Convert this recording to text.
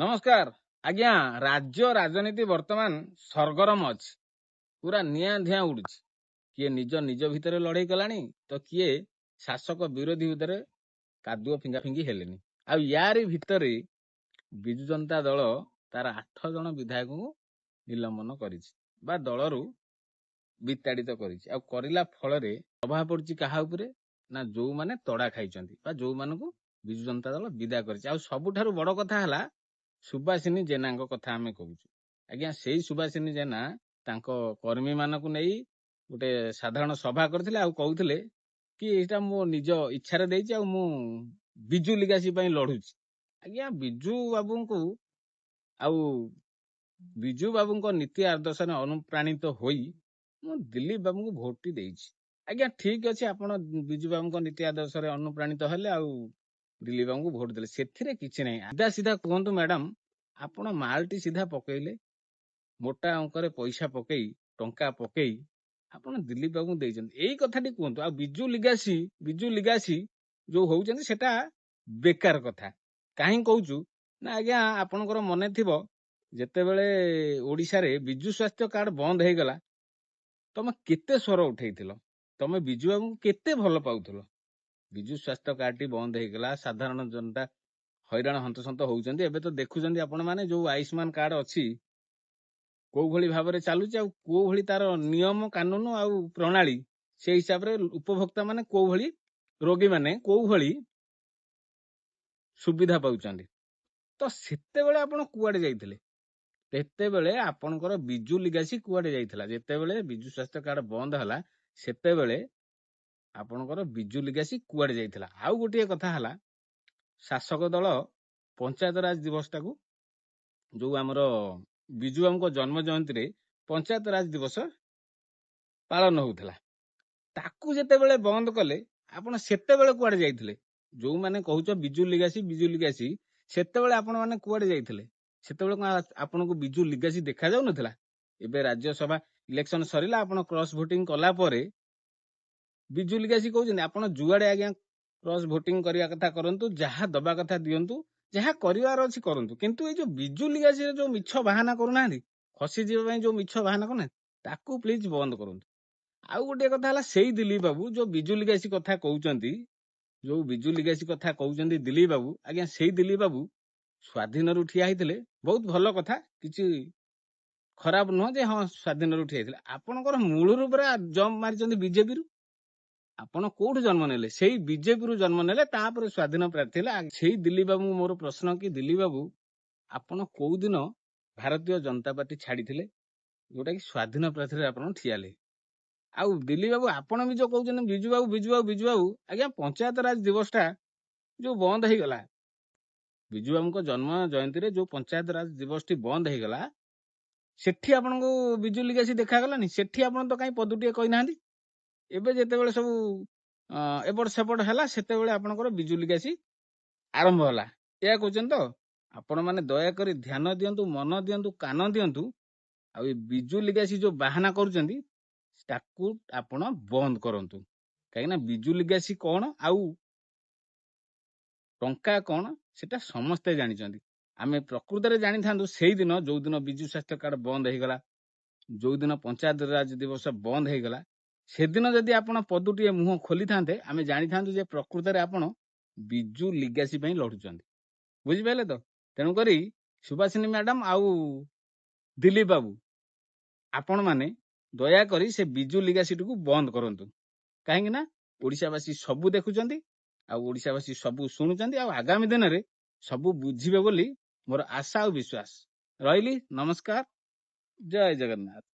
नमस्कार आज्ञा राज्य राजनीति वर्तमान सरगरम अच्छी पूरा निया धिया उड़ू किए निज निज भितर लड़ाई कलानी तो किए शासक विरोधी भितर कादुओ फिंगा फिंगी हेलेनी आ यारी भितर विजु जनता दल तार 8 जन विधायक को निलंबन करिछि बा दलरू विताड़ित करिछि फल प्रभाव पड़छि काहा उपरे ना जो माने तड़ा खाइछन्ति बा जो मानकु विजु जनता दल विदा करिछि आ सबुठारु बड़ कथा हला सुभाषिनी जेना कथा आम कहूँ आज्ञा से सुभाषिनी जेना तांको कर्मी मानक नहीं गोटे साधारण सभा करथिले आ कहूथिले कि एटा मो निज इच्छारे देइछि आ मु बिजु लिगासी पई लढुछि आज्ञा बिजु बाबू को आउ बिजु बाबू को नीति आदर्श अनुप्राणित होई मु दिलीप बाबू को भोट टी देइछि आज्ञा ठीक अछि आपण बिजु बाबू को नीति आदर्श अनुप्राणित हेले आउ दिलीप बाबू को भोट देले सेथिरे किछि नै सीधा सीधा कहंतु मैडम आपण मालटी सीधा पकेइले मोटा अंकरे पैसा पकेई टंका पकेई आपण दिलीप बाबू देइछन्ति एई कथाटी कहंतु आ बिजु लिगासी जो होउछन्ति सेटा बेकार कथा काहे कहूछु ना आज्ञा आपनकर मने थिबो जेतेबेले ओडिसा रे बिजु स्वास्थ्य कार्ड बंद हे गला तमे केते स्वर उठेइथिलो तमे बिजु बाबू केते भल पाउथिलो बिजु स्वास्थ्य कार्ड टी बंद हे गला साधारण जनता हैरान हंतसंत होउछन्ति एबे तो देखुछन्ति आपण माने जो आयुष्मान कार्ड अछि को भली भाबरे चालुछि आ को भली तार नियम कानून आ प्रणाली से हिसाब रे उपभोक्ता माने को भली रोगी माने को भली सुविधा पाउछन्ति तो सेते बेले आपण कुआडे जाइथिले तेते बेले आपणकर बिजु लिगासी कुआडे जाइथिला जेते बेले बिजु स्वास्थ्य कार्ड बंद हला सेते बेले आपणकर बिजु लिगासी कुआडे जाइथिला आउ गोटिए कथा हला शासक दल पंचायत राज दिवस टाकू जो आमर बिजु बाबू जन्म जयंती रे पंचायत राज दिवस पालन होउथला ताकू जेते बेले बंद कले आपण सेते बेले कुआडे जाइथिले जो माने कहूछ बिजु लिगासी सेते बेले आपण माने कुआडे जाइथिले सेते बेले आपण को बिजु लिगासी देखा जाउ नथिला एबे राज्यसभा इलेक्शन सरिला आपण क्रॉस वोटिंग कला परे बिजु लिगासी कहउछन आपण जुआडे आज्ञा क्रॉस वोटिंग करिया कथा करंतु जहा दबा कथा दियंतु जहा करिवार अछि करंतु किंतु ए जो बिजु लिगासी रे जो मिछ बहाना करूना खसी जीवा पई जो मिछ बहाना करना ताकू प्लीज बंद करंतु आउ गोटे कथा हला सेई दिलीप बाबू जो बिजु लिगासी कथा कहउचंती जो बिजु लिगासी कथा कहउचंती दिलीप बाबू आज्ञा सेई दिलीप बाबू स्वाधीन रु ठिया हितले बहुत भलो कथा किछि खराब न जे हां स्वाधीन रु ठिया हितले आपनकर मूल रु पूरा जम मारिचंती बीजेपी रु आपण कोठ जन्म नेले सेई बीजेपी रु जन्म नेले तापर स्वाधीन प्रार्थी हेले सेई दिलीप बाबू मोर प्रश्न कि दिलीप बाबू आपण को दिन भारतीय जनता पार्टी छाड़ी थिले जोटा कि स्वाधीन प्रार्थी रे आपण ठियाले आउ दिलीप बाबू आपण भी जो कहउछन बिजु बाबू आज्ञा पंचायत राज दिवस टा जो बंद हे गला बिजु बाबू को जन्म जयंती रे जो पंचायत राज दिवस टी बंद हे गला सेठी आपण को बिजु लिगासी देखा गलानी सेठी आपण तो काई पदुटिए कहि नाहंती एबे जेते बेले सब एपट सेपट हला सेते बेले आपनकर बिजु लिगासी आरंभ हला या कहउछन तो आपण माने दया करी ध्यान दियंतु मन दियंतु कान दियंतु आ बिजु लिगासी जो बाहाना करूचंती ताकू आपण बंद करंतु काहे ना बिजु लिगासी कोन आउ टंका कोन सेटा समस्ते जानिचंती आमे प्रकृति रे जानि थांदु सेई दिन जो दिन बिजु स्वास्थ्य कार्ड बंद हे गला जो दिन पंचायत राज दिवस बंद हे गला से दिन जदि आपण पदुटिए मुह खोली थांते आमे जानि थांदु जे प्रकृति रे आपण बिजु लिगासी पई लढुचंती बुझि पाइले तो तेनु करी सुभाषिनी मैडम आउ दिलीप बाबू आपण माने दया करी से बिजु लिगासी को बंद करंतु काहे ना ओडिसावासी सबु देखुचंती आ ओडिसावासी सबु सुनुचंती आ आगामी दिन रे सबु बुझिबे बोली मोर आशा और विश्वास रहिली नमस्कार जय जगन्नाथ।